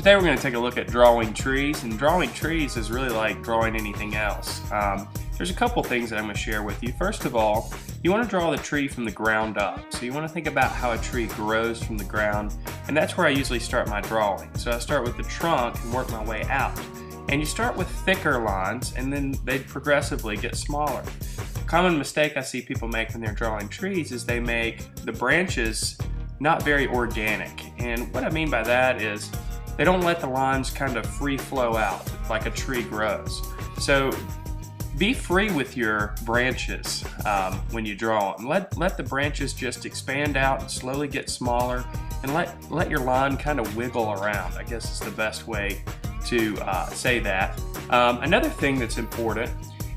today we're going to take a look at drawing trees, and drawing trees is really like drawing anything else. There's a couple things that I'm going to share with you. First of all, you want to draw the tree from the ground up. So you want to think about how a tree grows from the ground, and that's where I usually start my drawing. So I start with the trunk and work my way out. And you start with thicker lines, and then they progressively get smaller. A common mistake I see people make when they're drawing trees is they make the branches not very organic. And what I mean by that is they don't let the lines kind of free flow out like a tree grows. So be free with your branches when you draw them. Let the branches just expand out and slowly get smaller, and let your line kind of wiggle around. I guess is the best way to say that. Another thing that's important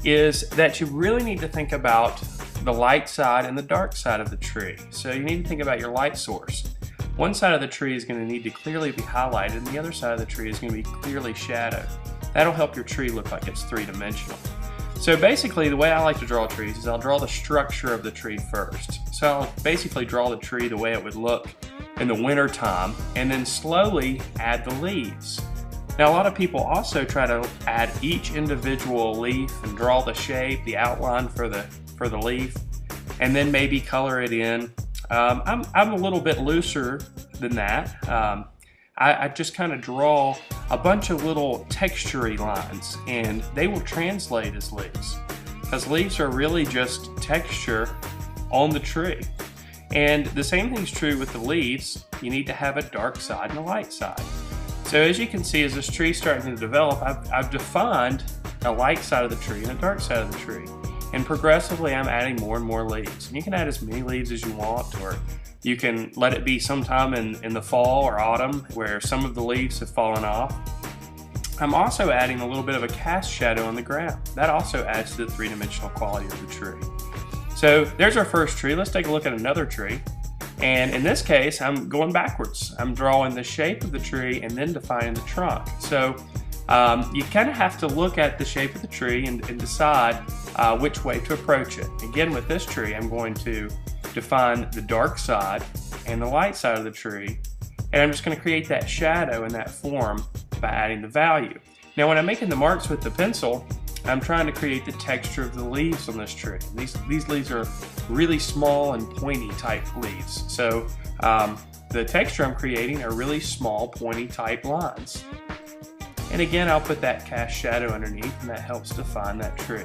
is that you really need to think about the light side and the dark side of the tree. So you need to think about your light source. One side of the tree is going to need to clearly be highlighted, and the other side of the tree is going to be clearly shadowed. That'll help your tree look like it's three-dimensional. So basically, the way I like to draw trees is I'll draw the structure of the tree first. So I'll basically draw the tree the way it would look in the winter time, and then slowly add the leaves. Now, a lot of people also try to add each individual leaf and draw the shape, the outline for the leaf, and then maybe color it in. I'm a little bit looser than that. I just kind of draw a bunch of little texture-y lines, and they will translate as leaves, because leaves are really just texture on the tree. And the same thing's true with the leaves. You need to have a dark side and a light side. So as you can see, as this tree's starting to develop, I've defined a light side of the tree and a dark side of the tree. And progressively, I'm adding more and more leaves. And you can add as many leaves as you want, or you can let it be sometime in the fall or autumn where some of the leaves have fallen off. I'm also adding a little bit of a cast shadow on the ground. That also adds to the three-dimensional quality of the tree. So there's our first tree. Let's take a look at another tree. And in this case, I'm going backwards. I'm drawing the shape of the tree and then defining the trunk. So you kind of have to look at the shape of the tree and decide which way to approach it. Again, with this tree, I'm going to define the dark side and the light side of the tree, and I'm just going to create that shadow in that form by adding the value. Now, when I'm making the marks with the pencil, I'm trying to create the texture of the leaves on this tree. These leaves are really small and pointy type leaves. So the texture I'm creating are really small, pointy type lines. And again, I'll put that cast shadow underneath, and that helps define that tree.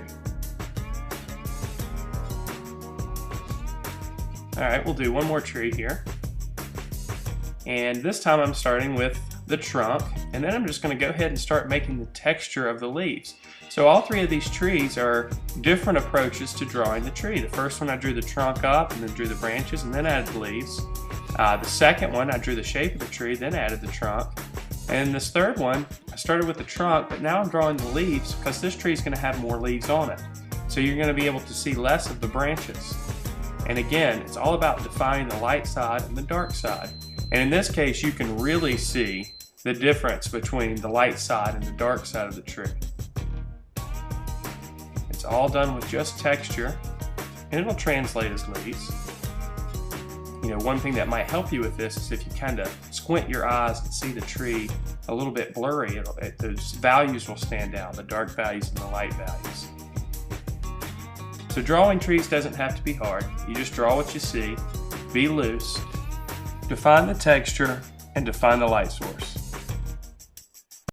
All right, we'll do one more tree here. And this time I'm starting with the trunk, and then I'm just going to go ahead and start making the texture of the leaves. So all three of these trees are different approaches to drawing the tree. The first one, I drew the trunk up and then drew the branches and then added the leaves. The second one, I drew the shape of the tree, then added the trunk. And this third one, I started with the trunk, but now I'm drawing the leaves because this tree is going to have more leaves on it. So you're going to be able to see less of the branches. And again, it's all about defining the light side and the dark side. And in this case, you can really see the difference between the light side and the dark side of the tree. It's all done with just texture, and it'll translate as leaves. You know, one thing that might help you with this is if you kind of squint your eyes and see the tree a little bit blurry, those values will stand out, the dark values and the light values. So drawing trees doesn't have to be hard. You just draw what you see, be loose, define the texture, and define the light source.